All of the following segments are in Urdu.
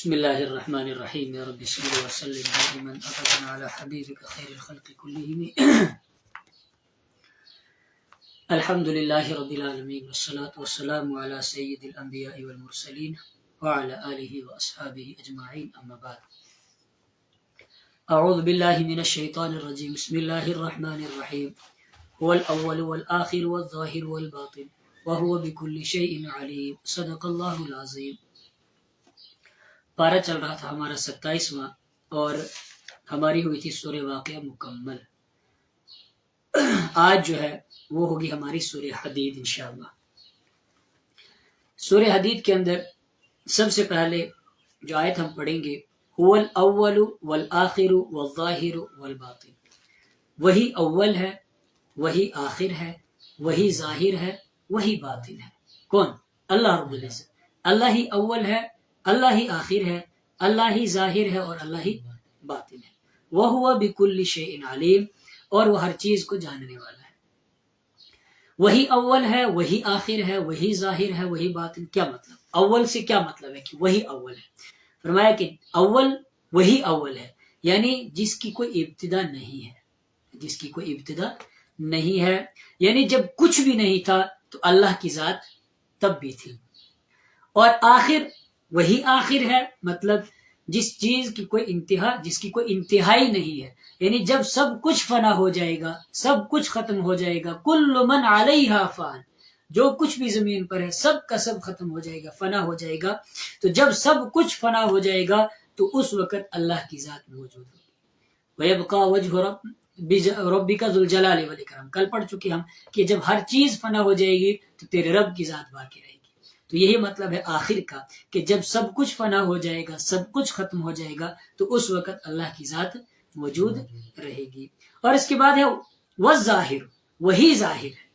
بسم اللہ الرحمن الرحیم یا رب صل وسلم دائما ابدا علی حبیبک خیر الخلق کلہم الحمد للہ رب العالمین والصلاة والسلام علی سید الانبیاء والمرسلین وعلى آلہ واصحابہ اجمعین اما بعد اعوذ باللہ من الشیطان الرجیم بسم اللہ الرحمن الرحیم هو الاول والآخر والظاہر والباطن وهو بكل شیء علیم صدق اللہ العظیم۔ پارہ چل رہا تھا ہمارا 27واں اور ہماری ہوئی تھی سورہ واقعہ مکمل۔ آج جو ہے وہ ہوگی ہماری سورہ حدید انشاءاللہ۔ سورہ حدید کے اندر سب سے پہلے جو آیت ہم پڑھیں گے هو الاول والآخر والظاہر والباطن، وہی اول ہے، وہی آخر ہے، وہی ظاہر ہے، وہی باطن ہے۔ کون؟ اللہ رب العزت۔ اللہ ہی اول ہے، اللہ ہی آخر ہے، اللہ ہی ظاہر ہے اور اللہ ہی باطن ہے۔ وَهُوَ بِكُلِّ شَيْءٍ عَلِيمٌ، اور وہ ہر چیز کو جاننے والا ہے۔ وہی اول ہے، وہی آخر ہے، وہی ظاہر ہے، وہی باطن۔ کیا مطلب؟ اول سے کیا مطلب ہے کہ وہی اول ہے؟ فرمایا کہ اول وہی اول ہے، یعنی جس کی کوئی ابتدا نہیں ہے، جس کی کوئی ابتدا نہیں ہے، یعنی جب کچھ بھی نہیں تھا تو اللہ کی ذات تب بھی تھی۔ اور آخر وہی آخر ہے، مطلب جس چیز کی کوئی انتہا، جس کی کوئی انتہائی نہیں ہے، یعنی جب سب کچھ فنا ہو جائے گا، سب کچھ ختم ہو جائے گا، کل من علیہا فان، جو کچھ بھی زمین پر ہے سب کا سب ختم ہو جائے گا، فنا ہو جائے گا۔ تو جب سب کچھ فنا ہو جائے گا تو اس وقت اللہ کی ذات موجود ہوگی۔ وَيَبْقَى وَجْهُ رَبِّكَ ذُو الْجَلَالِ وَالْإِكْرَامِ، کل پڑھ چکے ہم کہ جب ہر چیز فنا ہو جائے گی تو تیرے رب کی ذات باقی رہے گی۔ تو یہی مطلب ہے آخر کا کہ جب سب کچھ فنا ہو جائے گا، سب کچھ ختم ہو جائے گا تو اس وقت اللہ کی ذات موجود رہے گی۔ اور اس کے بعد ہے والظاہر، وہی ظاہر ہے،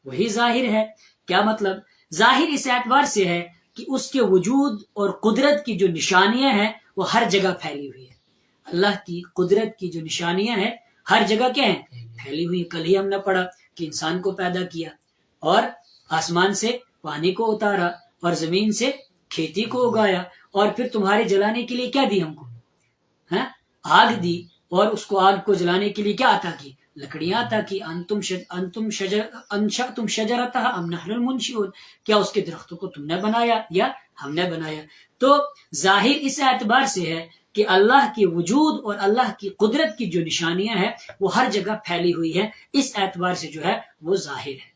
وہی ظاہر ہے۔ کیا مطلب؟ ظاہر اس اعتبار سے ہے کہ اس کے وجود اور قدرت کی جو نشانیاں ہیں وہ ہر جگہ پھیلی ہوئی ہے۔ اللہ کی قدرت کی جو نشانیاں ہیں ہر جگہ کیا ہیں؟ پھیلی ہوئی۔ کل ہی ہم نے پڑھا کہ انسان کو پیدا کیا اور آسمان سے پانی کو اتارا اور زمین سے کھیتی کو اگایا، اور پھر تمہارے جلانے کے لیے کیا دی ہم کو؟ آگ دی، اور اس کو آگ کو جلانے کے لیے کیا عطا کی؟ لکڑیاں عطا کی۔ انشأتم شجرتها ام نحن المنشئون، کیا اس کے درختوں کو تم نے بنایا یا ہم نے بنایا؟ تو ظاہر اس اعتبار سے ہے کہ اللہ کے وجود اور اللہ کی قدرت کی جو نشانیاں ہیں وہ ہر جگہ پھیلی ہوئی ہیں، اس اعتبار سے جو ہے وہ ظاہر ہے۔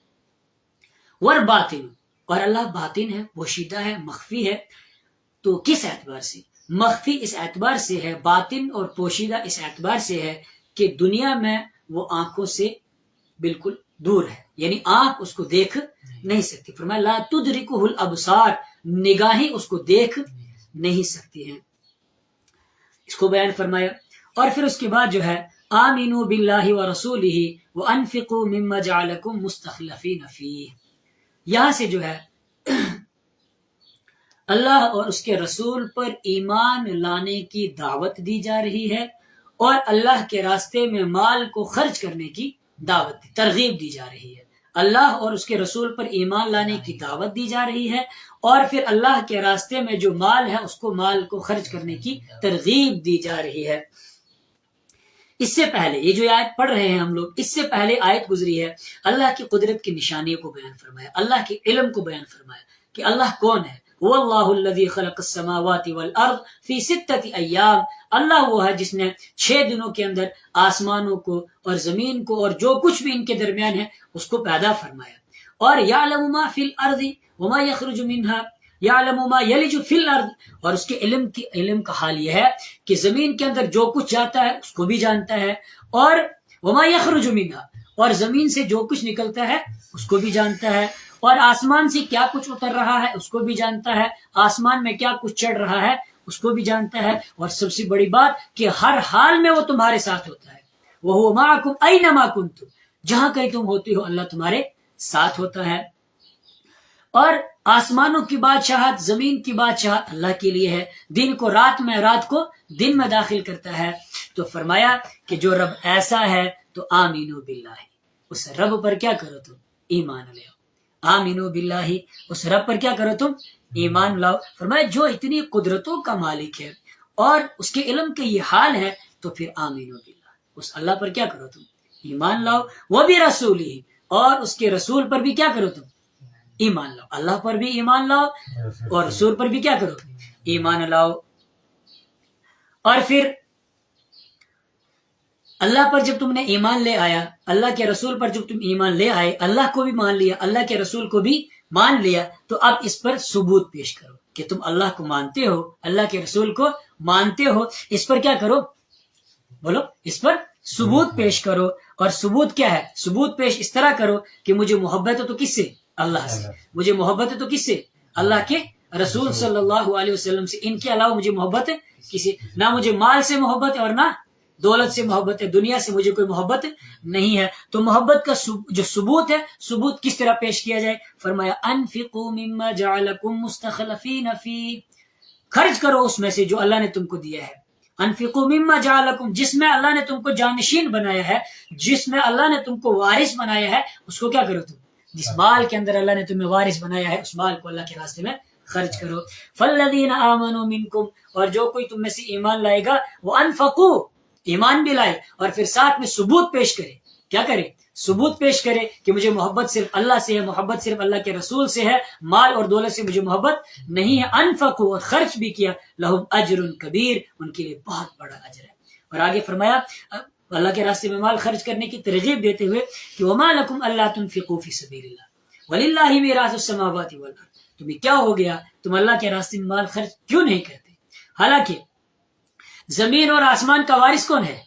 والباطن، اور اللہ باطن ہے، پوشیدہ ہے، مخفی ہے۔ تو کس اعتبار سے؟ مخفی اس اعتبار سے ہے، باطن اور پوشیدہ اس اعتبار سے ہے کہ دنیا میں وہ آنکھوں سے بالکل دور ہے، یعنی آنکھ اس کو دیکھ نہیں سکتی۔ فرمایا لا تدرکہ الابصار، نگاہیں اس کو دیکھ نہیں سکتی ہیں۔ اس کو بیان فرمایا۔ اور پھر اس کے بعد جو ہے آمنوا باللہ ورسولہ وانفقوا مما جعلکم مستخلفین فیہ، یہاں سے جو ہے اللہ اور اس کے رسول پر ایمان لانے کی دعوت دی جا رہی ہے، اور اللہ کے راستے میں مال کو خرچ کرنے کی دعوت، ترغیب دی جا رہی ہے۔ اللہ اور اس کے رسول پر ایمان لانے کی دعوت دی جا رہی ہے، اور پھر اللہ کے راستے میں جو مال ہے اس کو، مال کو خرچ کرنے کی ترغیب دی جا رہی ہے۔ اس سے پہلے یہ جو آیت پڑھ رہے ہیں ہم لوگ، اس سے پہلے آیت گزری ہے، اللہ کی قدرت کی نشانیوں کو بیان فرمایا، اللہ کے علم کو بیان فرمایا کہ اللہ کون ہے۔ هو اللہ الذی خلق السماوات والارض فی 6 ایام، اللہ وہ ہے جس نے 6 دنوں کے اندر آسمانوں کو اور زمین کو اور جو کچھ بھی ان کے درمیان ہے اس کو پیدا فرمایا۔ اور یعلم ما فی الارض وما یخرج منها، یعلم ما یلج فی الارض، اور اس کے علم کا حال یہ ہے کہ زمین کے اندر جو کچھ جاتا ہے اس کو بھی جانتا ہے، اور وما یخرج منها، اور زمین سے جو کچھ نکلتا ہے اس کو بھی جانتا ہے، اور آسمان سے کیا کچھ اتر رہا ہے اس کو بھی جانتا ہے، آسمان میں کیا کچھ چڑھ رہا ہے اس کو بھی جانتا ہے، اور سب سے بڑی بات کہ ہر حال میں وہ تمہارے ساتھ ہوتا ہے۔ وَهُوَ مَعَكُمْ أَيْنَمَا كُنْتُمْ، جہاں کہیں تم ہوتی ہو اللہ تمہارے ساتھ ہوتا ہے۔ اور آسمانوں کی بادشاہت، زمین کی بادشاہت اللہ کے لیے ہے، دن کو رات میں، رات کو دن میں داخل کرتا ہے۔ تو فرمایا کہ جو رب ایسا ہے تو آمینو باللہ، اس رب پر کیا کرو تم؟ ایمان لے آؤ۔ آمینو باللہ، اس رب پر کیا کرو تم؟ ایمان لاؤ. فرمایا جو اتنی قدرتوں کا مالک ہے اور اس کے علم کے یہ حال ہے تو پھر آمین باللہ، اس اللہ پر کیا کرو تم، ایمان لاؤ. وہ بھی رسول ہی، اور اس کے رسول پر بھی کیا کرو تم، ایمان لاؤ. اللہ پر بھی ایمان لاؤ اور رسول پر بھی کیا کرو، ایمان لاؤ. اور پھر اللہ پر جب تم نے ایمان لے آیا، اللہ کے رسول پر جب تم ایمان لے آئے، اللہ کو بھی مان لیا، اللہ کے رسول کو بھی مان لیا، تو اب اس پر ثبوت پیش کرو کہ تم اللہ کو مانتے ہو، اللہ کے رسول کو مانتے ہو. اس پر کیا کرو، بولو، اس پر ثبوت پیش کرو. اور ثبوت کیا ہے، ثبوت پیش اس طرح کرو کہ مجھے محبت ہے تو کس سے، اللہ سے. مجھے محبت ہے تو کس سے، اللہ کے رسول صلی اللہ علیہ وسلم سے. ان کے علاوہ مجھے محبت ہے کسی، نہ مجھے مال سے محبت ہے اور نہ دولت سے محبت ہے، دنیا سے مجھے کوئی محبت نہیں ہے. تو محبت کا جو ثبوت ہے، ثبوت کس طرح پیش کیا جائے؟ فرمایا انفقوا مما جعلکم مستخلفین فی، خرچ کرو اس میں سے جو اللہ نے تم کو دیا ہے. انفقوا مما جعلکم، جس میں اللہ نے تم کو جانشین بنایا ہے، جس میں اللہ نے تم کو وارث بنایا ہے، اس کو کیا کرو تم، جس مال کے اندر اللہ نے تمہیں وارث بنایا ہے اس مال کو اللہ کے راستے میں خرچ کرو. فالذین آمنوا منکم، اور جو کوئی تم میں سے ایمان لائے گا، وہ انفقوا، ایمان بھی لائے اور پھر ساتھ میں ثبوت پیش کرے. کیا کرے، ثبوت پیش کرے کہ مجھے محبت صرف اللہ سے ہے، محبت صرف اللہ کے رسول سے ہے، مال اور دولت سے مجھے محبت نہیں ہے. انفقوا، اور خرچ بھی کیا، لہم اجر کبیر، ان کے لیے بہت بڑا اجر ہے. اور آگے فرمایا اللہ کے راستے میں مال خرچ کرنے کی ترغیب دیتے ہوئے کہ وما لکم الا تنفقوا فی سبیل اللہ وللہ میراث السماوات والارض، تمہیں کیا ہو گیا، تم اللہ کے راستے میں مال خرچ کیوں نہیں کرتے، حالانکہ زمین اور آسمان کا وارث کون ہے،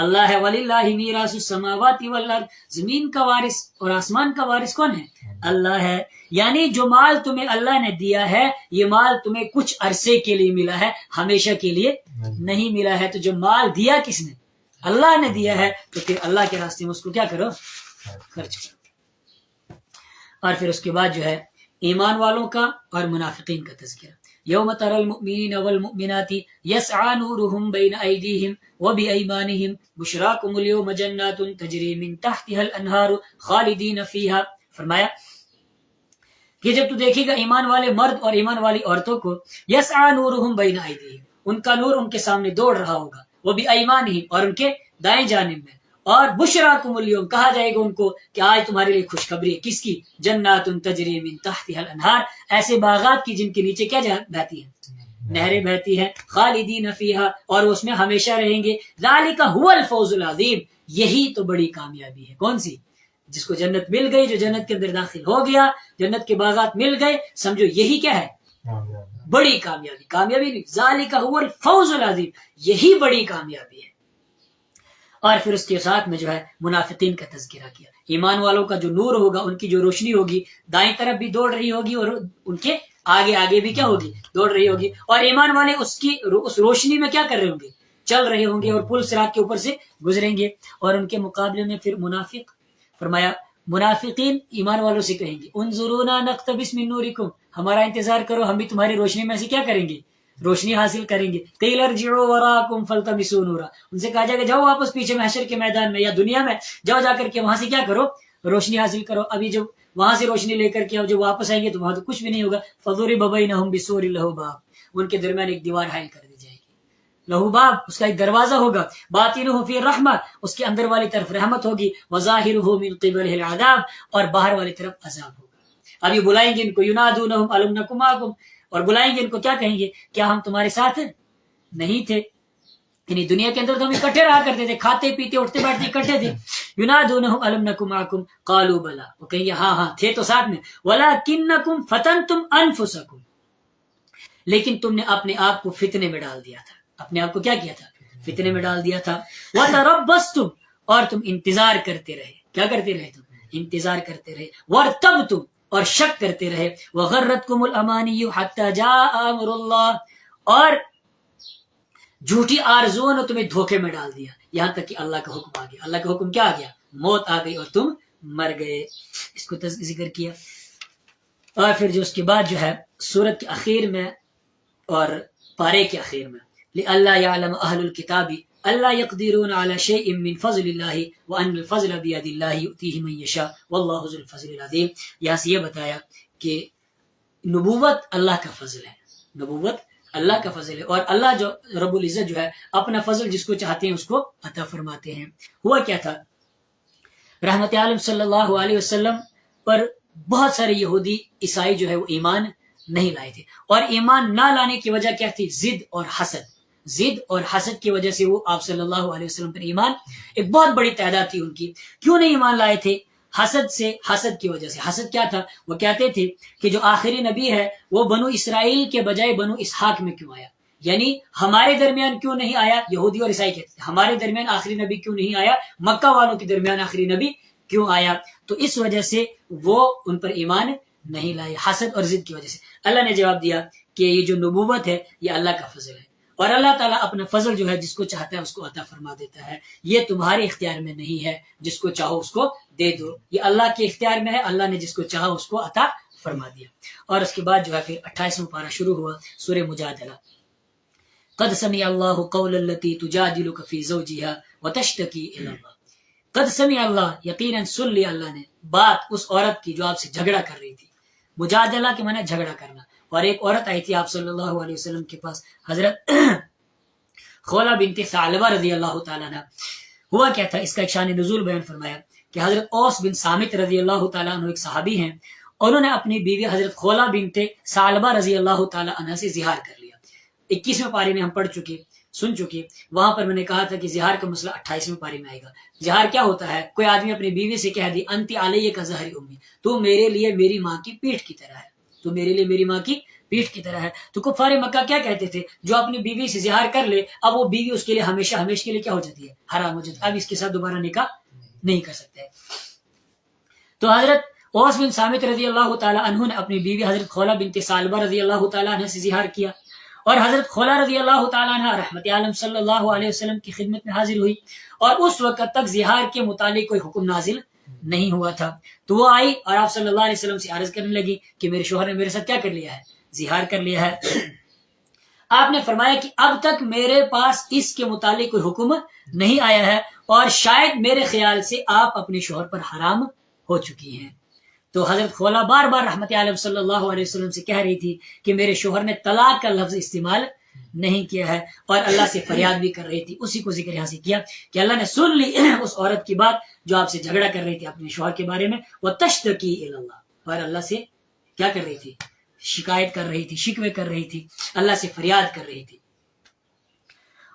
اللہ ہے. وَلِلَّهِ مِيرَاثُ السَّمَاوَاتِ وَالْأَرْضِ، زمین کا وارث اور آسمان کا وارث کون ہے، اللہ ہے. یعنی جو مال تمہیں اللہ نے دیا ہے، یہ مال تمہیں کچھ عرصے کے لیے ملا ہے، ہمیشہ کے لیے نہیں ملا ہے. تو جو مال دیا کس نے، اللہ نے دیا ہے، تو پھر اللہ کے راستے میں اس کو کیا کرو، خرچ کرو. اور پھر اس کے بعد جو ہے ایمان والوں کا اور منافقین کا تذکرہ. یوم تری المؤمنین والمؤمنات یسعی نورهم بین ایدیہم وبایمانہم بشراکم اليوم جنات تجری من تحتها الانہار خالدین فیہا. فرمایا کہ جب تو دیکھے گا ایمان والے مرد اور ایمان والی عورتوں کو، یسعی نورهم بین ایدیہم، ان کا نور ان کے سامنے دوڑ رہا ہوگا، وبایمانہم، اور ان کے دائیں جانب میں، اور بشراکم اليوم، کہا جائے گا ان کو کہ آج تمہارے لیے خوشخبری ہے. کس کی، جنات تجری من تحتها الانہار، ایسے باغات کی جن کے نیچے کیا بہتی ہیں، نہریں بہتی ہیں. خالدین فیہا، اور اس میں ہمیشہ رہیں گے. ذالک هو الفوز العظیم، یہی تو بڑی کامیابی ہے. کون سی، جس کو جنت مل گئی، جو جنت کے اندر داخل ہو گیا، جنت کے باغات مل گئے، سمجھو یہی کیا ہے، بڑی کامیابی. کامیابی نہیں، ذالک هو الفوز العظیم، یہی بڑی کامیابی ہے. اور پھر اس کے ساتھ میں جو ہے منافقین کا تذکرہ کیا. ایمان والوں کا جو نور ہوگا، ان کی جو روشنی ہوگی، دائیں طرف بھی دوڑ رہی ہوگی اور ان کے آگے آگے بھی کیا ہوگی، دوڑ رہی ہوگی. اور ایمان والے اس روشنی میں کیا کر رہے ہوں گے، چل رہے ہوں گے اور پل صراط کے اوپر سے گزریں گے. اور ان کے مقابلے میں پھر منافق، فرمایا منافقین ایمان والوں سے کہیں گے انظرونا نقتبس من نورکم، ہمارا انتظار کرو، ہم بھی تمہاری روشنی میں سے کیا کریں گے، روشنی حاصل کریں گے. قیل ارجعوا وراءکم فالتمسوا نورا، ان سے کہا جائے گا جاؤ واپس پیچھے محشر کے میدان میں یا دنیا میں جاؤ، جا کر کے وہاں سے کیا کرو، روشنی حاصل کرو. ابھی جب وہاں سے روشنی لے کر کے اب جب واپس آئیں گے تو وہاں تو کچھ بھی نہیں ہوگا. فضرب بینہم بسور لہ باب، ان کے درمیان ایک دیوار حائل کر دی جائے گی. لہو باب، اس کا ایک دروازہ ہوگا. باطنہ فی الرحمہ، اس کے اندر والی طرف رحمت ہوگی. وظاہرہ من قبلہ العذاب، اور باہر والی طرف عذاب ہوگا. ابھی بلائیں گے ان کو، ینادونہم الم نکن معکم، اور بلائیں گے ان کو، کیا کہیں گے، کیا ہم تمہارے ساتھ نہیں تھے. یعنی دنیا کے اندر تو ہم اکٹھے رہا کرتے تھے، کھاتے پیتے اٹھتے بیٹھتے اکٹھے تھے. ینادونہم الم نکن معکم قالوا بلا، وہ کہیں گے ہاں ہاں تھے تو ساتھ میں. ولکنکم فتنتم انفسکم، لیکن تم نے اپنے آپ کو فتنے میں ڈال دیا تھا. اپنے آپ کو کیا کیا تھا، فتنے میں ڈال دیا تھا. وتربصتم، اور تم انتظار کرتے رہے. کیا کرتے رہے، تم انتظار کرتے رہے. وارتبتم، اور شک کرتے رہے. وغرتکم الامانی حتی جاء امر اللہ، اور جھوٹی آرزوؤں نے تمہیں دھوکے میں ڈال دیا یہاں تک کہ اللہ کا حکم آ گیا. اللہ کا حکم کیا آ گیا، موت آ گئی اور تم مر گئے. اس کو ذکر کیا. اور پھر جو اس کے بعد جو ہے سورت کے اخیر میں اور پارے کے اخیر میں، لئلا یعلم اہل الکتاب الا یقدرون علی شیء من فضل اللہ وان الفضل بید اللہ یؤتیہ من یشاء واللہ ذو الفضل العظیم. یہاں سے یہ بتایا کہ نبوت اللہ کا فضل ہے، نبوت اللہ کا فضل ہے، اور اللہ جو رب العزت جو ہے اپنا فضل جس کو چاہتے ہیں اس کو عطا فرماتے ہیں۔ ہوا کیا تھا، رحمت عالم صلی اللہ علیہ وسلم پر بہت سارے یہودی عیسائی جو ہے وہ ایمان نہیں لائے تھے، اور ایمان نہ لانے کی وجہ کیا تھی، ضد اور حسد، ضد اور حسد کی وجہ سے وہ آپ صلی اللہ علیہ وسلم پر ایمان، ایک بہت بڑی تعداد تھی ان کی، کیوں نہیں ایمان لائے تھے، حسد سے، حسد کی وجہ سے۔ حسد کیا تھا، وہ کہتے تھے کہ جو آخری نبی ہے وہ بنو اسرائیل کے بجائے بنو اسحاق میں کیوں آیا، یعنی ہمارے درمیان کیوں نہیں آیا، یہودی اور عیسائی کہتے ہیں ہمارے درمیان آخری نبی کیوں نہیں آیا، مکہ والوں کے درمیان آخری نبی کیوں آیا، تو اس وجہ سے وہ ان پر ایمان نہیں لائے، حسد اور ضد کی وجہ سے۔ اللہ نے جواب دیا کہ یہ جو نبوت ہے یہ اللہ کا فضل ہے، اور اللہ تعالیٰ اپنا فضل جو ہے جس کو چاہتا ہے اس کو عطا فرما دیتا ہے، یہ تمہارے اختیار میں نہیں ہے، جس کو چاہو اس کو دے دو، یہ اللہ کے اختیار میں ہے، اللہ نے جس کو چاہا اس کو عطا فرما دیا۔ اور اس کے بعد جو ہے پھر 28واں پارہ شروع ہوا، سورہ مجادلہ۔ قد سمع اللہ قول التی تجادلک فی زوجہا وتشتکی الی اللہ، قد سمع اللہ، یقیناً سن لیا اللہ نے بات اس عورت کی جو آپ سے جھگڑا کر رہی تھی، مجادلہ کے معنی جھگڑا کرنا۔ اور ایک عورت آئی تھی آپ صلی اللہ علیہ وسلم کے پاس، حضرت خولہ بنت ثعلبہ رضی اللہ تعالیٰ عنہ۔ ہوا کیا تھا، اس کا ایک شان نزول بیان فرمایا کہ حضرت اوس بن صامت رضی اللہ تعالیٰ عنہ ایک صحابی ہیں، انہوں نے اپنی بیوی حضرت خولہ بنت ثعلبہ رضی اللہ تعالیٰ عنہ سے زہار کر لیا۔ 21ویں پارے میں ہم پڑھ چکے، سن چکے، وہاں پر میں نے کہا تھا کہ زہار کا مسئلہ 28ویں پارے میں آئے گا۔ زہار کیا ہوتا ہے، کوئی آدمی اپنی بیوی سے کہہ دی انتی علیہ کا ظہر امی، تو میرے لیے میری ماں کی پیٹھ کی طرح ہے، تو میرے لیے میری ماں کی پیٹھ کی طرح ہے۔ تو کفار مکہ کیا کہتے تھے، جو اپنی بیوی سے زہار کر لے اب وہ بیوی اس کے لیے ہمیشہ ہمیشہ کے لیے کیا ہو جاتی ہے، حرام ہو جاتی ہے، اب اس کے ساتھ دوبارہ نکاح نہیں کر سکتے۔ تو حضرت اوس بن صامت رضی اللہ تعالیٰ عنہ نے اپنی بیوی حضرت خولہ بنت ثعلبہ رضی اللہ تعالیٰ عنہ سے زہار کیا، اور حضرت خولہ رضی اللہ تعالیٰ عنہ رحمت عالم صلی اللہ علیہ وسلم کی خدمت میں حاضر ہوئی، اور اس وقت تک زہار کے متعلق کوئی حکم نازل نہیں ہوا تھا۔ تو وہ آئی اور آپ صلی اللہ علیہ وسلم سے عرض کرنے لگی کہ میرے شوہر نے میرے ساتھ کیا کر لیا ہے، زہار کر لیا ہے۔ آپ نے فرمایا کہ اب تک میرے پاس اس کے متعلق کوئی حکم نہیں آیا ہے، اور شاید میرے خیال سے آپ اپنے شوہر پر حرام ہو چکی ہیں۔ تو حضرت خولہ بار بار رحمت عالم صلی اللہ علیہ وسلم سے کہہ رہی تھی کہ میرے شوہر نے طلاق کا لفظ استعمال نہیں کیا ہے، اور اللہ سے فریاد بھی کر رہی تھی۔ اسی کو ذکر یہاں سے کیا کہ اللہ نے سن لی اس عورت کی بات جو آپ سے جھگڑا کر رہی تھی اپنے شوہر کے بارے میں، وتشتکی الی اللہ، اور اللہ سے کیا کر رہی تھی، شکایت کر رہی تھی، شکوے کر رہی تھی، اللہ سے فریاد کر رہی تھی۔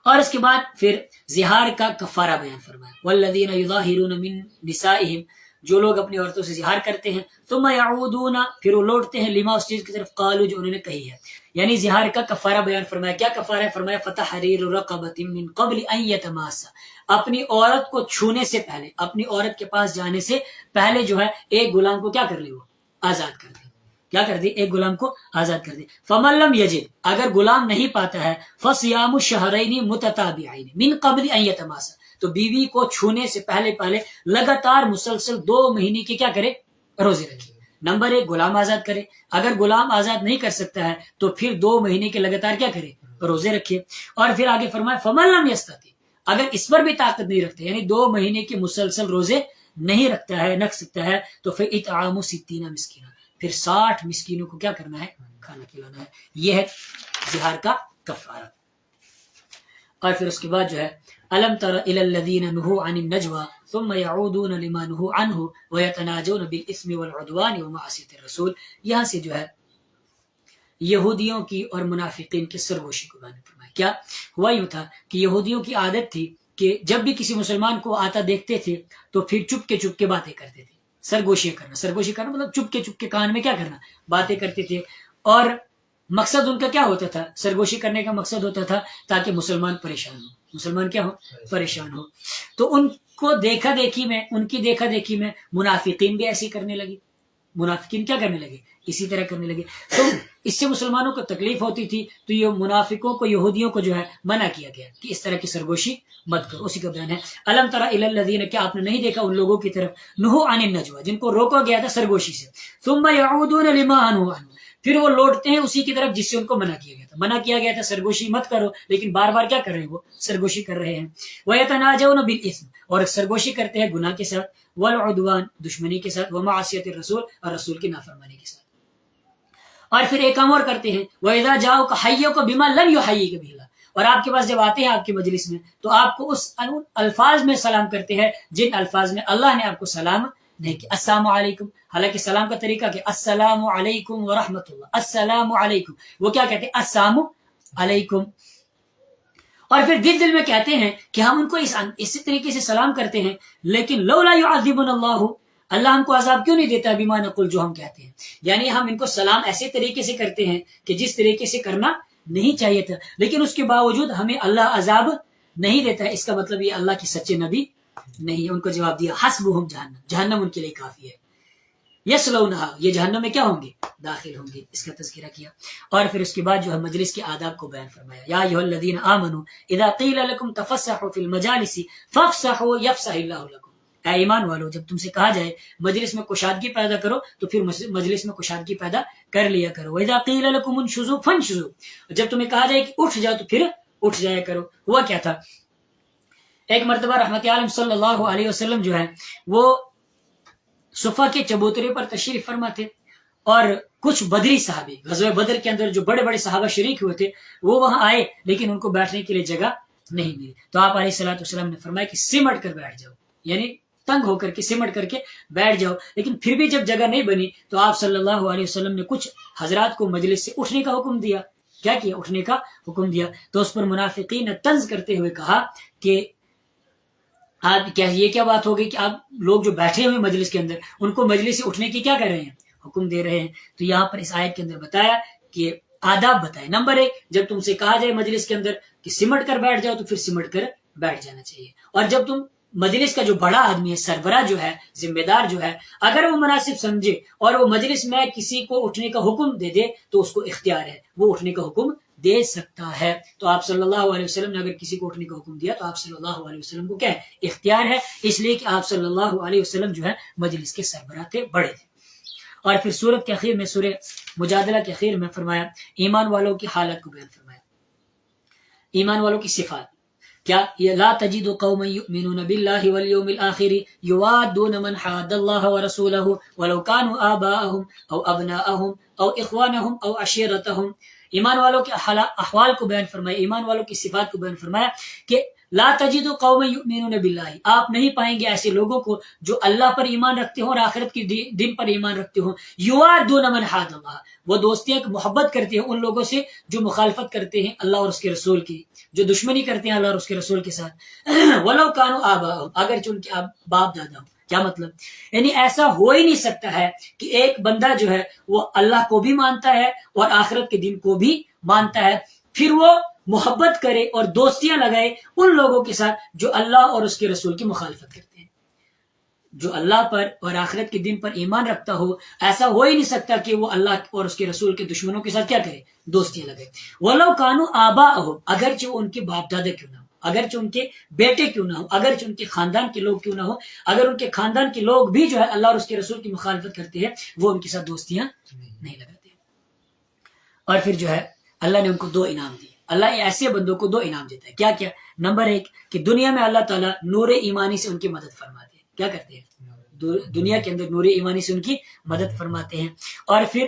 اور اس کے بعد پھر زہار کا کفارہ بیان فرمایا، والذین یظاہرون من نسائہم، جو لوگ اپنی عورتوں سے زہار کرتے ہیں، ثم یعودون، پھر وہ لوٹتے ہیں، لما، اس چیز کی طرف، قالوا، جو انہوں نے کہی ہے، یعنی زہار کا کفارہ بیان فرمایا۔ کیا کفارہ ہے، فرمایا فتحریر رقبۃ من قبل ان یتماسا، اپنی عورت کو چھونے سے پہلے، اپنی عورت کے پاس جانے سے پہلے جو ہے ایک غلام کو کیا کر لی، وہ آزاد کر دے، کیا کر دی، ایک غلام کو آزاد کر دی۔ فمن لم یجد، اگر غلام نہیں پاتا ہے، فصیام شہرین متتابعین من قبل ان یتماسا، تو بیوی کو چھونے سے پہلے لگاتار مسلسل 2 مہینے کے کیا کرے، روزے رکھے۔ نمبر 1 غلام آزاد کرے، اگر غلام آزاد نہیں کر سکتا ہے تو پھر 2 مہینے کے لگاتار کیا کرے، روزے رکھے۔ اور پھر آگے فرمایا فمن لم یستطع، اگر اس پر بھی طاقت نہیں رکھتے، یعنی 2 مہینے کے مسلسل روزے نہیں رکھتا ہے، رکھ سکتا ہے، تو پھر اطعام 60 مسکینہ، پھر 60 مسکینوں کو کیا کرنا ہے، کھانا کھلانا ہے۔ یہ ہے زہار کا کفارہ۔ اور پھر اس کے بعد جو ہے الم تر الی الذین نہوا عن النجوى ثم يعودون لما نہوا عنہ ويتناجون بالاثم والعدوان ومعصیۃ الرسول، یہاں سے جو ہے یہودیوں کی اور منافقین کی سرگوشی کو بیان فرمایا۔ کیا ہوا، یوں تھا کہ یہودیوں کی عادت تھی کہ جب بھی کسی مسلمان کو آتا دیکھتے تھے تو پھر چپ کے باتیں کرتے تھے، سرگوشی کرنا مطلب چپ کے کان میں کیا کرنا، باتیں کرتے تھے۔ اور مقصد ان کا کیا ہوتا تھا، سرگوشی کرنے کا مقصد ہوتا تھا تاکہ مسلمان پریشان ہو، مسلمان کیا ہو، پریشان ہو۔ تو ان کی دیکھا دیکھی میں منافقین بھی ایسی کرنے لگی، منافقین کیا کرنے لگے، اسی طرح کرنے لگے۔ تو اس سے مسلمانوں کو تکلیف ہوتی تھی، تو یہ منافقوں کو، یہودیوں کو جو ہے منع کیا گیا کہ اس طرح کی سرگوشی مت کرو۔ اسی کا بیان ہے الم تر الی الذین، کیا آپ نے نہیں دیکھا ان لوگوں کی طرف، نہوا عن النجوى، جن کو روکا گیا تھا سرگوشی سے، ثم یعودون لما نہوا عنہ، پھر وہ لوٹتے ہیں اسی کی طرف جس سے ان کو منع کیا گیا تھا۔ منع کیا گیا تھا سرگوشی مت کرو، لیکن بار بار کیا کر رہے ہیں، وہ سرگوشی کر رہے ہیں۔ وَيَتَنَاجَوْنَ بِالْإِثْمِ، اور سرگوشی کرتے ہیں گناہ کے ساتھ، وَالْعُدْوَانِ، دشمنی کے ساتھ، وَمَعْصِيَةِ الرَّسُولِ، اور رسول کی نافرمانی کے ساتھ۔ اور پھر ایک کام اور کرتے ہیں وَإِذَا جَاءُوكَ حَيَّوْكَ بِمَا لَمْ يُحَيِّكَ بِهِ، اور آپ کے پاس جب آتے ہیں آپ کی مجلس میں تو آپ کو اس الفاظ میں سلام کرتے ہیں جن الفاظ میں اللہ نے آپ کو سلام نہیں کیا. السلام علیکم، حالانکہ سلام کا طریقہ کہ السلام علیکم ورحمۃ اللہ، السلام علیکم، وہ کیا کہتے ہیں السلام علیکم. اور پھر دل میں کہتے ہیں کہ ہم ان کو اسی طریقے سے سلام کرتے ہیں، لیکن لولا يعذبنا اللہ، اللہ ہم کو عذاب کیوں نہیں دیتا بما نقول، جو ہم کہتے ہیں. یعنی ہم ان کو سلام ایسے طریقے سے کرتے ہیں کہ جس طریقے سے کرنا نہیں چاہیے تھا، لیکن اس کے باوجود ہمیں اللہ عذاب نہیں دیتا ہے. اس کا مطلب یہ اللہ کے سچے نبی نہیں. ان کو جواب دیا حسبہم جہنم، جہنم ان کے لیے کافی ہے. یصلونہا، یہ جہنم میں کیا ہوں گے؟ داخل ہوں گے. اس کا تذکرہ کیا. اور پھر اس کے بعد جو ہے مجلس کے آداب کو بیان فرمایا. یا ایھا الذین آمنوا اذا قیل لکم تفسحوا فی المجالس فافسحوا یفسح اللہ لکم. اے ایمان والو، جب تم سے کہا جائے مجلس میں کشادگی پیدا کرو تو پھر مجلس میں کشادگی پیدا کر لیا کرو. وَإِذَا قِيلَ لَكُمُ انشُزُوا فَانشُزُوا، جب تمہیں کہا جائے کہ اٹھ جاؤ تو پھر اٹھ جایا کرو. ہوا کیا تھا، ایک مرتبہ رحمت عالم صلی اللہ علیہ وسلم جو ہے وہ صفا کے چبوترے پر تشریف فرما تھے، اور کچھ بدری صحابی غزوہ بدر کے اندر جو بڑے بڑے صحابہ شریک ہوئے تھے وہ وہاں آئے، لیکن ان کو بیٹھنے کے لیے جگہ نہیں ملی. تو آپ علیہ الصلوۃ والسلام نے فرمایا کہ سمٹ کر بیٹھ جاؤ، یعنی تنگ ہو کر کے سمٹ کر کے بیٹھ جاؤ. لیکن پھر بھی جب جگہ نہیں بنی تو آپ صلی اللہ علیہ وسلم نے کچھ حضرات کو مجلس سے اٹھنے کا حکم دیا. کیا کیا؟ اٹھنے کا حکم دیا. تو اس پر منافقین نے طنز کرتے ہوئے کہا کہ آپ کیا، یہ کیا بات ہوگی کہ آپ لوگ جو بیٹھے ہوئے مجلس کے اندر ان کو مجلس سے اٹھنے کی کیا کر رہے ہیں؟ حکم دے رہے ہیں. تو یہاں پر اس آیت کے اندر بتایا کہ آداب بتائے. نمبر 1، جب تم سے کہا جائے مجلس کے اندر کہ سمٹ کر بیٹھ جاؤ تو پھر سمٹ کر بیٹھ جانا چاہیے. اور جب تم مجلس کا جو بڑا آدمی ہے، سربراہ جو ہے، ذمہ دار جو ہے، اگر وہ مناسب سمجھے اور وہ مجلس میں کسی کو اٹھنے کا حکم دے دے تو اس کو اختیار ہے، وہ اٹھنے کا حکم دے سکتا ہے. تو آپ صلی اللہ علیہ وسلم نے اگر کسی کو اٹھنے کا حکم دیا تو آپ صلی اللہ علیہ وسلم کو کیا ہے؟ اختیار ہے، اس لیے کہ آپ صلی اللہ علیہ وسلم جو ہے مجلس کے سربراہ تھے، بڑے تھے. اور پھر سورت کے اخیر میں، سورہ مجادلہ کے اخیر میں فرمایا ایمان والوں کی حالت کو بیان فرمایا، ایمان والوں کی صفات. کیا؟ لا تجد قوما يؤمنون بالله واليوم الآخر يوادون من حاد الله ورسوله ولو كانوا آباءهم أو أبناءهم أو إخوانهم أو عشيرتهم. ایمان والوں کے احوال کو بیان فرمایا، ایمان والوں کی صفات کو بیان فرمایا کہ لا تجد قوما يؤمنون بالله، آپ نہیں پائیں گے ایسے لوگوں کو جو اللہ پر ایمان رکھتے ہوں اور آخرت کے دن پر ایمان رکھتے ہوں. یوادون من حاد اللہ، وہ دوستیاں محبت کرتے ہیں ان لوگوں سے جو مخالفت کرتے ہیں اللہ اور اس کے رسول کی، جو دشمنی کرتے ہیں اللہ اور اس کے رسول کے ساتھ. ولو كانوا آباءهم، اگرچہ ان کے باپ دادا ہوں. کیا مطلب؟ یعنی ایسا ہو ہی نہیں سکتا ہے کہ ایک بندہ جو ہے وہ اللہ کو بھی مانتا ہے اور آخرت کے دن کو بھی مانتا ہے، پھر وہ محبت کرے اور دوستیاں لگائے ان لوگوں کے ساتھ جو اللہ اور اس کے رسول کی مخالفت کرتے ہیں. جو اللہ پر اور آخرت کے دن پر ایمان رکھتا ہو، ایسا ہو ہی نہیں سکتا کہ وہ اللہ اور اس کے رسول کے دشمنوں کے ساتھ کیا کرے؟ دوستیاں لگائے. وَلَوْ كَانُوا آبَاءَهُمْ، اگرچہ وہ ان کے باپ دادا کیوں نہ ہو، اگرچہ ان کے بیٹے کیوں نہ ہو، اگرچہ ان کے خاندان کے لوگ کیوں نہ ہو، اگر ان کے خاندان کے لوگ بھی جو ہے اللہ اور اس کے رسول کی مخالفت کرتے ہیں وہ ان کے ساتھ دوستیاں نہیں لگاتے. اور پھر جو ہے اللہ نے ان کو 2 انعام دیے. اللہ ایسے بندوں کو 2 انعام دیتا ہے. کیا کیا؟ نمبر 1 کہ دنیا میں اللہ تعالیٰ نور ایمانی سے ان کی مدد فرماتے ہیں. کیا کرتے ہیں؟ دنیا کے اندر نور ایمانی سے ان کی مدد فرماتے ہیں. اور پھر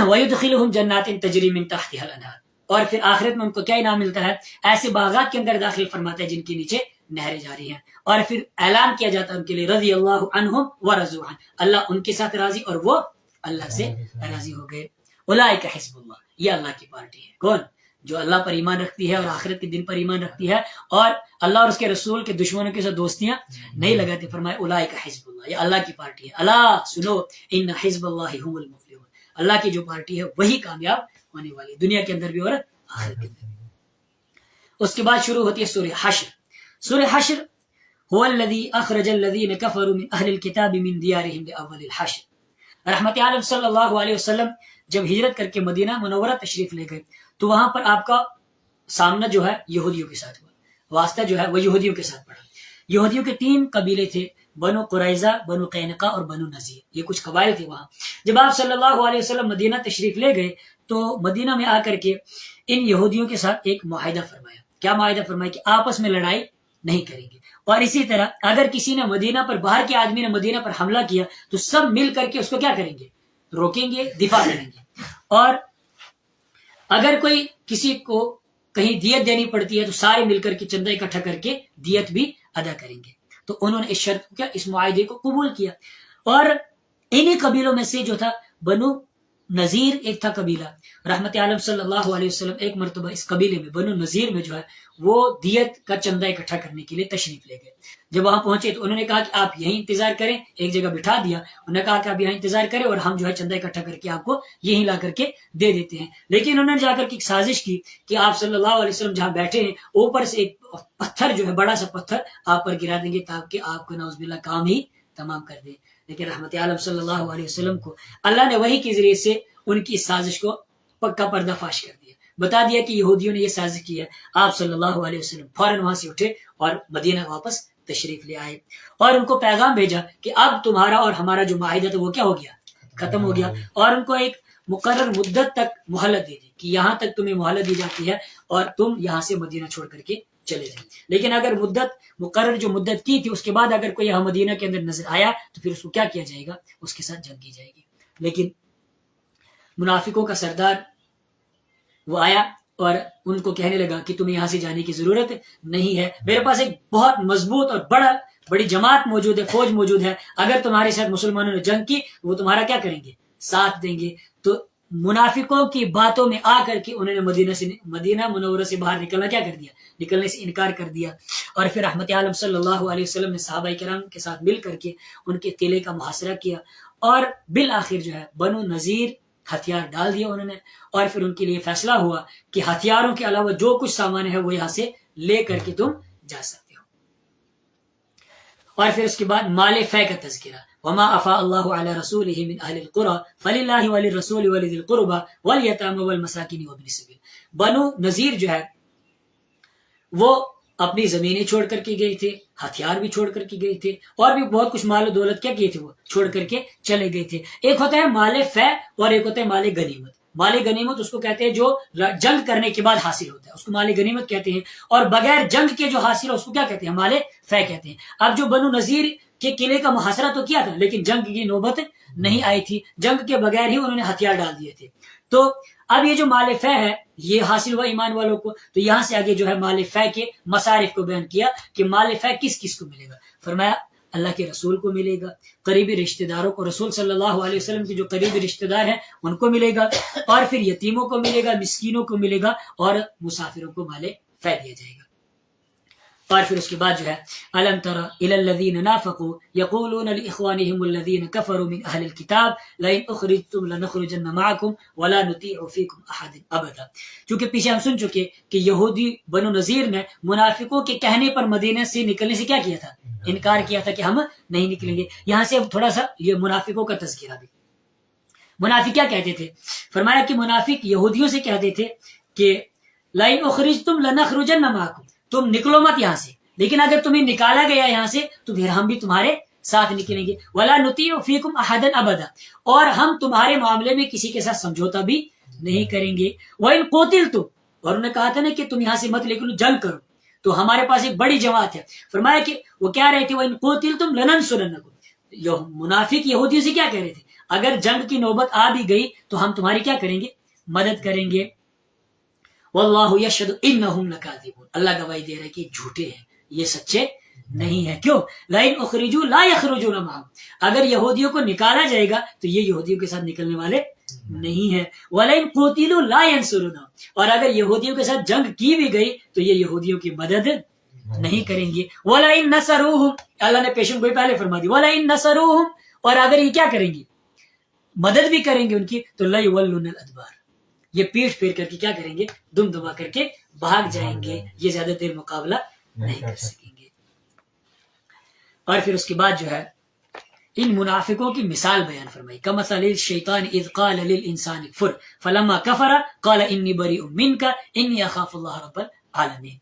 وَيُدْخِلُهُمْ جَنَّاتٍ تَجْرِي مِن تَحْتِهَا الْأَنْهَارُ، اور پھر آخرت میں ان کو کیا انعام ملتا ہے؟ ایسے باغات کے اندر داخل فرماتا ہے جن کے نیچے نہریں جاری ہیں. اور پھر اعلان کیا جاتا ہے ان کے لیے رضی اللہ عنہم ورضوا عنہ، اللہ ان کے ساتھ راضی اور وہ اللہ سے راضی ہو گئے. اولئک حزب اللہ، یہ اللہ کی پارٹی ہے. کون؟ جو اللہ پر ایمان رکھتی ہے اور آخرت کے دن پر ایمان رکھتی ہے اور اللہ اور اس کے رسول کے دشمنوں کے ساتھ دوستیاں نہیں لگاتی. فرمائے اولئک حزب اللہ، یہ اللہ کی پارٹی ہے. اللہ سنو، ان حزب اللہ هم المفلحون، اللہ کی جو پارٹی ہے وہی کامیاب ہونے والی، دنیا کے اندر بھی اور آخرت کے اندر بھی. اس کے بعد شروع ہوتی ہے سورہ حشر. سورہ حشر هو الذي اخرج الذين كفروا من اهل الكتاب من ديارهم لاول الحشر. رحمت عالم صلی اللہ علیہ وسلم جب ہجرت کر کے مدینہ منورہ تشریف لے گئے تو وہاں پر آپ کا سامنا جو ہے یہودیوں کے ساتھ ہوا، واسطہ جو ہے وہ یہودیوں کے ساتھ پڑا. یہودیوں کے 3 قبیلے تھے، بنو قریظہ، بنو قینقاع اور بنو نذیر. یہ کچھ قبائل تھے وہاں. جب آپ صلی اللہ علیہ وسلم مدینہ تشریف لے گئے تو مدینہ میں آ کر کے ان یہودیوں کے ساتھ ایک معاہدہ فرمایا. کیا معاہدہ فرمایا؟ کہ آپس میں لڑائی نہیں کریں گے، اور اسی طرح اگر کسی نے مدینہ پر، باہر کے آدمی نے مدینہ پر حملہ کیا تو سب مل کر کے اس کو کیا کریں گے؟ روکیں گے, دفاع کریں گے. اور اگر کوئی کسی کو کہیں دیت دینی پڑتی ہے تو سارے مل کر کے چندہ اکٹھا کر کے دیت بھی ادا کریں گے. تو انہوں نے اس شرط کو کیا, اس معاہدے کو قبول کیا. اور انہی قبیلوں میں سے جو تھا بنو نذیر ایک تھا قبیلہ. رحمت عالم صلی اللہ علیہ وسلم ایک مرتبہ اس قبیلے میں بنو نذیر میں جو ہے وہ دیت کا چندہ اکٹھا کرنے کے لیے تشریف لے گئے. جب وہاں پہنچے تو انہوں نے کہا کہ آپ یہیں انتظار کریں, ایک جگہ بٹھا دیا. انہوں نے کہا کہ آپ یہاں انتظار کریں اور ہم جو ہے چندہ اکٹھا کر کے آپ کو یہیں لا کر کے دے دیتے ہیں. لیکن انہوں نے جا کر کے ایک سازش کی کہ آپ صلی اللہ علیہ وسلم جہاں بیٹھے ہیں اوپر سے ایک پتھر جو ہے, بڑا سا پتھر آپ پر گرا دیں گے تاکہ آپ کو نعوذ باللہ کام ہی تمام کر دیں. لیکن رحمت عالم صلی اللہ علیہ وسلم کو اللہ نے وحی کے ذریعے سے ان کی اس سازش کو پکا پردہ فاش کر دیا, بتا دیا کہ یہودیوں نے یہ سازش کی ہے. آپ صلی اللہ علیہ وسلم فوراً وہاں سے اٹھے اور مدینہ واپس تشریف لے آئے اور ان کو پیغام بھیجا کہ اب تمہارا اور ہمارا جو معاہدہ تھا وہ کیا ہو گیا, ختم ہو گیا. اور ان کو ایک مقرر مدت تک مہلت دے دی کہ یہاں تک تمہیں مہلت دی جاتی ہے اور تم یہاں سے مدینہ چھوڑ کر کے چلے جائیں. لیکن اگر مقرر جو مدت کی تھی اس کے بعد اگر کوئی یہاں مدینہ کے اندر نظر آیا تو پھر اس کو کیا کیا جائے گا, اس کے ساتھ جنگ کی جائے گی. لیکن منافقوں کا سردار وہ آیا اور ان کو کہنے لگا کہ تمہیں یہاں سے جانے کی ضرورت نہیں ہے, میرے پاس ایک بہت مضبوط اور بڑی جماعت موجود ہے, فوج موجود ہے. اگر تمہارے ساتھ مسلمانوں نے جنگ کی وہ تمہارا کیا کریں گے, ساتھ دیں گے. تو منافقوں کی باتوں میں آ کر کے انہوں نے مدینہ منورہ سے باہر نکلنا کیا کر دیا, نکلنے سے انکار کر دیا. اور پھر رحمت عالم صلی اللہ علیہ وسلم نے صحابہ کرام کے ساتھ مل کر کے ان کے قلعے کا محاصرہ کیا اور بالآخر جو ہے بنو نذیر ہتھیار ڈال دیا انہوں نے. اور پھر ان کے لیے فیصلہ ہوا کہ ہتھیاروں کے علاوہ جو کچھ سامان ہے وہ یہاں سے لے کر کے تم جا سکتے ہو. اور پھر اس کے بعد مال فے کا تذکرہ, وما افاء اللہ علی رسولہ من اہل القرى فللہ وللرسول ولذی القربى والیتامى والمساکین وابن السبیل. بنو نذیر جو ہے وہ اپنی زمینیں چھوڑ کر کے گئے تھے, ہتھیار بھی چھوڑ کر کے گئے تھے اور بھی بہت کچھ مال و دولت کیا کیے تھے وہ چھوڑ کر کے چلے گئے تھے. ایک ہوتا ہے مال فے اور ایک ہوتا ہے مال غنیمت. مال غنیمت اس کو کہتے ہیں جو جنگ کرنے کے بعد حاصل ہوتا ہے, اس کو مال غنیمت کہتے ہیں. اور بغیر جنگ کے جو حاصل ہے اس کو کیا کہتے ہیں, مال فے کہتے ہیں. اب جو بنو نذیر کے قلعے کا محاصرہ تو کیا تھا لیکن جنگ کی نوبت نہیں آئی تھی, جنگ کے بغیر ہی انہوں نے ہتھیار ڈال دیے تھے. تو اب یہ جو مال فے ہے یہ حاصل ہوا ایمان والوں کو. تو یہاں سے آگے جو ہے مال فے کے مصارف کو بیان کیا کہ مال فے کس کس کو ملے گا. فرمایا اللہ کے رسول کو ملے گا, قریبی رشتہ داروں کو, رسول صلی اللہ علیہ وسلم کے جو قریبی رشتہ دار ہیں ان کو ملے گا, اور پھر یتیموں کو ملے گا, مسکینوں کو ملے گا, اور مسافروں کو مال فے دیا جائے گا. اور پھر اس کے بعد جو ہے الم تر الی الذین نافقوا یقولون لاخوانهم الذین کفروا من اهل الكتاب لئن اخرجتم لنخرجن معکم ولا نطیع فیکم احد ابدا. چونکہ پیچھے ہم سن چکے کہ یہودی بنو نذیر نے منافقوں کے کہنے پر مدینہ سے نکلنے سے کیا کیا تھا, انکار کیا تھا کہ ہم نہیں نکلیں گے. یہاں سے اب تھوڑا سا یہ منافقوں کا تذکرہ بھی. منافق کیا کہتے تھے, فرمایا کہ منافق یہودیوں سے کہتے تھے کہ لئن اخرجتم لنخرجن معکم, تم نکلو مت یہاں سے, لیکن اگر تمہیں نکالا گیا یہاں سے تو پھر ہم بھی تمہارے ساتھ نکلیں گے. ولا نطیع فیکم احدا ابدا, اور ہم تمہارے معاملے میں کسی کے ساتھ سمجھوتا بھی نہیں کریں گے. وان قتلتم, اور انہوں نے کہا تھا نا کہ تم یہاں سے مت نکلو, جنگ کرو. تو ہمارے پاس ایک بڑی جماعت ہے. فرمایا کہ وہ کیا رہے تھے, وان قتلتم لننصرنکم. منافق یہودیوں سے کیا کہہ رہے تھے, اگر جنگ کی نوبت آ بھی گئی تو ہم تمہاری کیا کریں گے, مدد کریں گے. واللہ یشہد انہم لکاذبون, اللہ گواہی دے رہا ہے کہ جھوٹے ہیں, یہ سچے نہیں ہے. کیوں, لئن اخرجوا لا یخرجون معهم, اگر یہودیوں کو نکالا جائے گا تو یہ یہودیوں کے ساتھ نکلنے والے نہیں ہیں. ولئن قتلوا لا ینصرونهم, اور اگر یہودیوں کے ساتھ جنگ کی بھی گئی تو یہ یہودیوں کی مدد نہیں کریں گے. ولئن نصروهم, اللہ نے پیشن گوئی پہلے فرما دی, ولئن نصروهم, اور اگر یہ کیا کریں گے, مدد بھی کریں گے ان کی, تو لا یولون الادبار, یہ پیٹ پھیر کر کے کیا کریں گے, دم دبا کر کے بھاگ جائیں گے, یہ زیادہ دیر مقابلہ نہیں کر سکیں گے. اور پھر اس کے بعد جو ہے ان منافقوں کی مثال بیان فرمائی. کمثل الشیطان اذ قال للانسان اکفر فلما کفر قال انی بریء منک انی اخاف اللہ رب العالمین.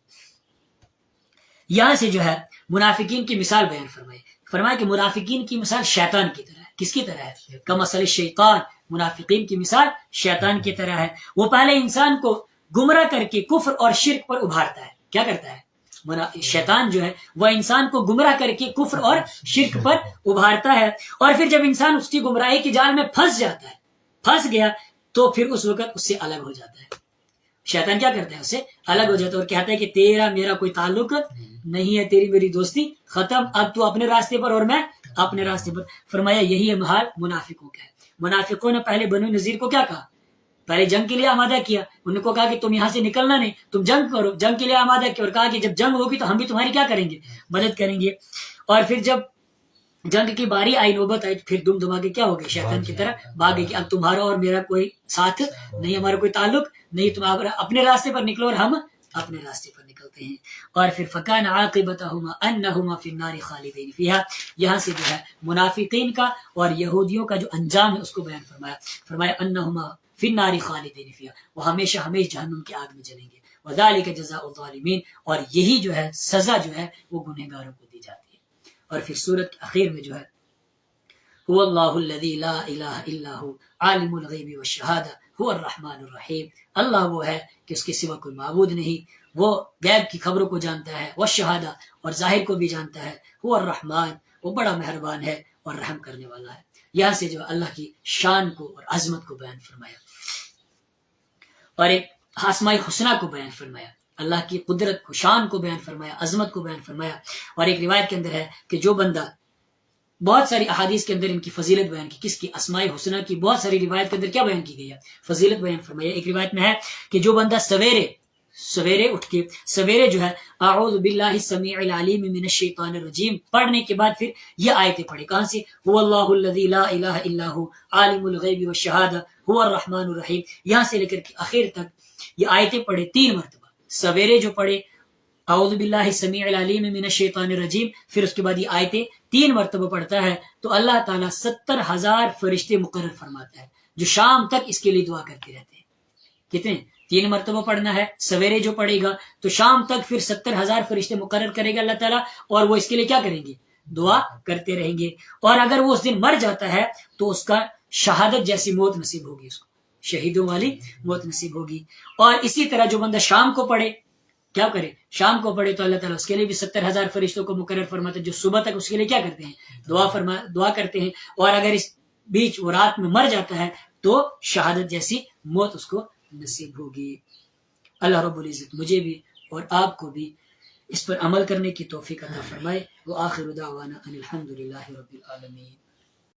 یہاں سے جو ہے منافقین کی مثال بیان فرمائی. فرمایا کہ منافقین کی مثال شیطان کی طرح ہے. کس کی طرح ہے, کمثل الشیطان, منافقین کی مثال شیطان کی طرح ہے. وہ پہلے انسان کو گمراہ کر کے کفر اور شرک پر ابھارتا ہے. کیا کرتا ہے شیطان جو ہے, وہ انسان کو گمراہ کر کے کفر اور شرک پر ابھارتا ہے, اور پھر جب انسان اس کی گمراہی کی جال میں پھنس جاتا ہے پھنس گیا تو پھر اس وقت اس سے الگ ہو جاتا ہے. شیطان کیا کرتا ہے؟ اس سے الگ ہو جاتا ہے اور کہتا ہے کہ تیرا میرا کوئی تعلق نہیں ہے، تیری میری دوستی ختم، اب تو اپنے راستے پر اور میں اپنے راستے پر. فرمایا یہی ہے حال منافقوں کا ہے. منافقوں نے پہلے بنو نذیر کو کیا کہا؟ پہلے جنگ کے لیے آمادہ کیا. ان کو کہا کہ تم یہاں سے نکلنا نہیں، تم جنگ کرو. جنگ کے لیے آمادہ کیا اور کہا کہ جب جنگ ہوگی تو ہم بھی تمہاری کیا کریں گے؟ مدد کریں گے. اور پھر جب جنگ کی باری آئی، نوبت آئی، تو پھر دم دما کے کیا ہو گئے؟ شیطان کی طرح بھاگے کہ اب تمہارا اور میرا کوئی ساتھ نہیں، ہمارا کوئی تعلق نہیں، تم اپنے راستے پر نکلو اور ہم اپنے راستے پر نکلتے ہیں. اور پھر فکان عاقبتہما انہما فی النار خالدین فیہا. یہاں سے جو ہے منافقین کا اور یہودیوں کا جو انجام ہے اس کو بیان فرمایا. فرمایا انہما فی النار خالدین فیہا، وہ ہمیشہ ہمیشہ جہنم کی آگ میں جلیں گے. وذالک جزاء الظالمین، اور یہی جو ہے سزا جو ہے وہ گنہگاروں کو دی جاتی ہے. اور پھر سورت کے اخیر میں جو ہے هو اللہ الذی لا الہ الا هو عالم الغیب والشہادہ هو الرحمن الرحیم. اللہ وہ ہے کہ اس کے سوا کوئی معبود نہیں، وہ غیب کی خبروں کو جانتا ہے، والشہادہ اور ظاہر کو بھی جانتا ہے، هو الرحمن وہ بڑا مہربان ہے اور رحم کرنے والا ہے. یہاں سے جو اللہ کی شان کو اور عظمت کو بیان فرمایا اور ایک اسماء الحسنی کو بیان فرمایا، اللہ کی قدرت کو، شان کو بیان فرمایا، عظمت کو بیان فرمایا. اور ایک روایت کے اندر ہے کہ جو بندہ، بہت ساری احادیث کے اندر ان کی فضیلت بیان کی، کس کی؟ اسماء الحسنی کی. بہت ساری روایت کے اندر کیا بیان کی گئی ہے؟ فضیلت بیان فرمایا. ایک روایت میں ہے کہ جو بندہ سویرے اٹھ کے سویرے جو ہے اعوذ باللہ السمیع العلیم من الشیطان الرجیم پڑھنے کے بعد پھر یہ آیتیں پڑھے. کہاں سے؟ هو اللہ الذی لا الہ الا هو عالم الغیب والشہادہ هو الرحمن الرحیم. یہاں سے لے کر کے آخر تک یہ آیتیں پڑھے 3 مرتبہ. سویرے جو پڑھے اعوذ باللہ السمیع العلیم من الشیطان الرجیم، پھر اس کے بعد یہ آیتیں 3 مرتبہ پڑھتا ہے تو اللہ تعالیٰ 70,000 فرشتے مقرر فرماتا ہے جو شام تک اس کے لیے دعا کرتے رہتے ہیں. کتنے؟ 3 مرتبہ پڑھنا ہے. سویرے جو پڑھے گا تو شام تک پھر 70,000 فرشتے مقرر کرے گا اللہ تعالیٰ، اور وہ اس کے لیے کیا کریں گے؟ دعا کرتے رہیں گے. اور اگر وہ اس دن مر جاتا ہے تو اس کا شہادت جیسی موت نصیب ہوگی، اس کو شہیدوں والی موت نصیب ہوگی. اور اسی طرح جو بندہ شام کو پڑھے، کیا کرے؟ شام کو پڑھے تو اللہ تعالیٰ اس کے لیے بھی 70,000 فرشتوں کو مقرر فرماتے ہیں جو صبح تک اس کے لیے کیا کرتے ہیں؟ دعا کرتے ہیں. اور اگر اس بیچ وہ رات میں مر جاتا ہے تو شہادت جیسی موت اس کو نصیب ہوگی. اللہ رب العزت مجھے بھی اور آپ کو بھی اس پر عمل کرنے کی توفیق عطا فرمائے. وآخر دعوانا ان الحمد للہ رب العالمین.